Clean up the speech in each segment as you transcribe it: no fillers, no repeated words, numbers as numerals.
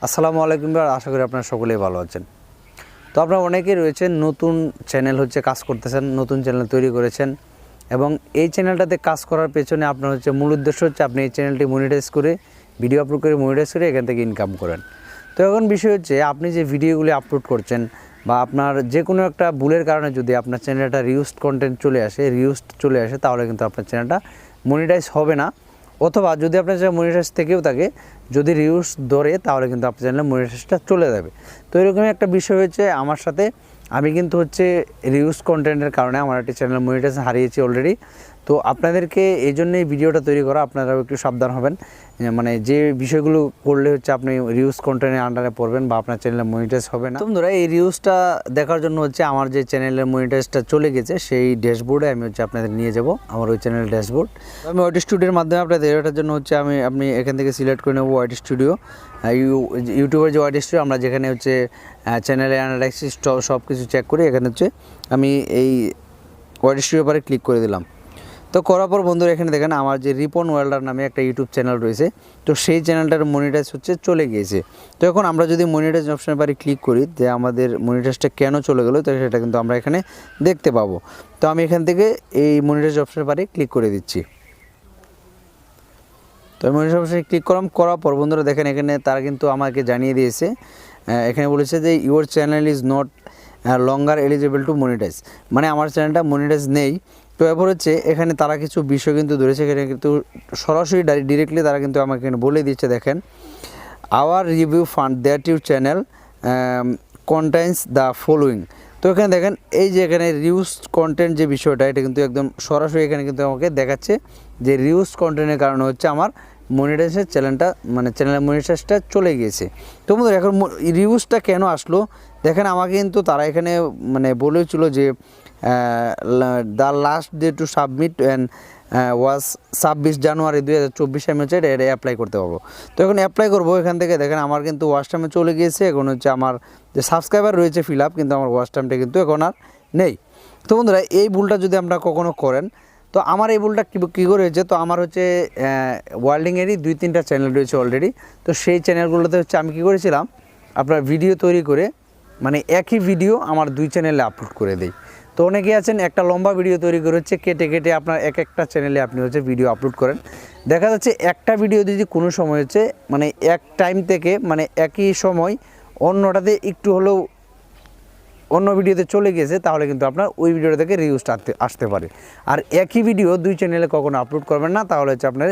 আসসালামু আলাইকুম, আশা করি আপনারা সকলেই ভালো আছেন। তো আপনারা অনেকেই রয়েছেন নতুন চ্যানেল কাজ করতেছেন, নতুন চ্যানেল তৈরি করেছেন এবং এই চ্যানেলটাতে কাজ করার পেছনে আপনার মূল উদ্দেশ্য আপনি এই চ্যানেলটি মনিটাইজ করে ভিডিও আপলোড করে মনিটাইজ করে এখান থেকে ইনকাম করেন। তো এখন বিষয় আপনি যে ভিডিওগুলি আপলোড করছেন বা আপনার যে কোনো একটা ভুলের কারণে যদি আপনার চ্যানেলটা রিউজড কন্টেন্ট চলে আসে তাহলে কিন্তু আপনার চ্যানেলটা মনিটাইজ হবে না, অথবা যদি আপনার চ্যানেল মনিটাইজ থেকেও থাকে, যদি রিউজ ধরে তাহলে কিন্তু আপনার চ্যানেলে মনিটাইজটা চলে যাবে। তো এরকমই একটা বিষয় আমার সাথে। আমি কিন্তু রিউজ কন্টেন্টের কারণে আমার একটি চ্যানেল মনিটাইজ হারিয়েছি অলরেডি। তো আপনাদেরকে এই জন্যই ভিডিওটা তৈরি করা, আপনারাও একটু সাবধান হবেন, মানে যে বিষয়গুলো করলে আপনি রিউজ কন্টেন্টের আন্ডারে পড়বেন বা আপনার চ্যানেলে মনিটাইজ হবে না। তোমরা এই রিউজটা দেখার জন্য আমার যে চ্যানেলের মনিটাইজটা চলে গেছে সেই ড্যাশবোর্ডে আমি আপনাদের নিয়ে যাব, আমার ওই চ্যানেলের ড্যাশবোর্ড। আমি ওয়াইটি স্টুডিওর মাধ্যমে আপনাদের এটার জন্য আপনি এখান থেকে সিলেক্ট করে নেব ওয়াইটি স্টুডিও, ইউটিউবের যে ওয়াইটি স্টুডিও, আমরা যেখানে চ্যানেলের অ্যানালাইসিস সব কিছু চেক করি। এখানে আমি এই ওয়াইটি স্টুডিওর পরে ক্লিক করে দিলাম। তো করার পর বন্ধুরা এখানে দেখেন আমার যে রিপন ওয়েল্ডার নামে একটা ইউটিউব চ্যানেল রয়েছে, তো সেই চ্যানেলটার মনিটাইজ চলে গিয়েছে। তো এখন আমরা যদি মনিটাইজ অপশনের পরে ক্লিক করি যে আমাদের মনিটাইজটা কেন চলে গেলো, তো সেটা কিন্তু আমরা এখানে দেখতে পাবো। তো আমি এখান থেকে এই মনিটাইজ অপশনের পরে ক্লিক করে দিচ্ছি। তো মনিটাইজ অপশনে ক্লিক করার পর বন্ধুরা দেখেন এখানে তারা কিন্তু আমাকে জানিয়ে দিয়েছে, এখানে বলেছে যে your channel is not longer eligible to monetise, মানে আমার চ্যানেলটা মনিটাইজ নেই। তো এরপর এখানে তারা কিছু বিষয় কিন্তু ধরেছে, এখানে কিন্তু সরাসরি ডিরেক্টলি তারা কিন্তু আমাকে এখানে বলে দিচ্ছে, দেখেন our review found that your channel contents the following. তো এখানে দেখেন এই যে এখানে রিউজ কন্টেন্ট যে বিষয়টা, এটা কিন্তু একদম সরাসরি এখানে কিন্তু আমাকে দেখাচ্ছে যে রিউজ কন্টেন্টের কারণে আমার মনিটাইজের চ্যানেলের মনিটাইজটা চলে গিয়েছে। তো বন্ধুরা এখন রিউজটা কেন আসলো দেখেন, আমাকে কিন্তু তারা এখানে বলেছিল যে the last day to submit and was 26 জানুয়ারি 2024 আমি এটা অ্যাপ্লাই করতে পারবো। তো এখন অ্যাপ্লাই করবো, এখান থেকে দেখেন আমার কিন্তু ওয়াচ টাইমে চলে গিয়েছে। এখন আমার যে সাবস্ক্রাইবার রয়েছে ফিল আপ, কিন্তু আমার ওয়াচ টাইমটা কিন্তু এখন আর নেই। তো বন্ধুরা এই ভুলটা যদি আপনারা কখনো করেন, তো আমার এই ভুলটা কী করে হয়েছে, তো আমার ওয়ার্ল্ডিংয়েরই 2-3টা চ্যানেল রয়েছে অলরেডি। তো সেই চ্যানেলগুলোতে আমি কী করেছিলাম, আপনার ভিডিও তৈরি করে একই ভিডিও আমার 2 চ্যানেলে আপলোড করে দিই। তো অনেকেই আছেন একটা লম্বা ভিডিও তৈরি করে কেটে কেটে আপনার একটা চ্যানেলে আপনি ভিডিও আপলোড করেন। দেখা যাচ্ছে একটা ভিডিও যদি কোনো সময় এক টাইম থেকে একই সময় অন্যটাতে একটু হলেও অন্য ভিডিওতে চলে গেছে, তাহলে কিন্তু আপনার ওই ভিডিওটা থেকে রিউজটা আসতে পারে। আর একই ভিডিও 2 চ্যানেলে কখনো আপলোড করবেন না, তাহলে আপনার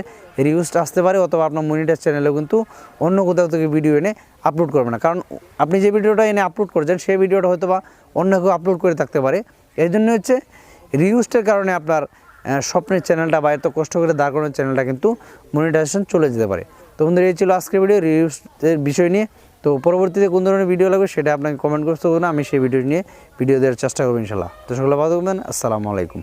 রিউজটা আসতে পারে, অথবা আপনার মনিটাইজ চ্যানেলেও কিন্তু অন্য কোথাও থেকে ভিডিও এনে আপলোড করবেন না। কারণ আপনি যে ভিডিওটা এনে আপলোড করেছেন সেই ভিডিওটা হয়তো বা অন্য কেউ আপলোড করে থাকতে পারে। এই জন্য রিউজটার কারণে আপনার স্বপ্নের চ্যানেলটা বা এত কষ্ট করে দাঁড় করানোর চ্যানেলটা কিন্তু মনিটাইজেশন চলে যেতে পারে। তো বন্ধুরা এই ছিল আজকের ভিডিও রিউজের বিষয় নিয়ে। তো পরবর্তীতে কোন ধরনের ভিডিও লাগবে সেটা আপনাকে কমেন্ট করতে হবে না, আমি সেই ভিডিও নিয়ে ভিডিও দেওয়ার চেষ্টা করবো ইনশাল্লাহ। তো সকলে ভালো থাকবেন, আসসালামু আলাইকুম।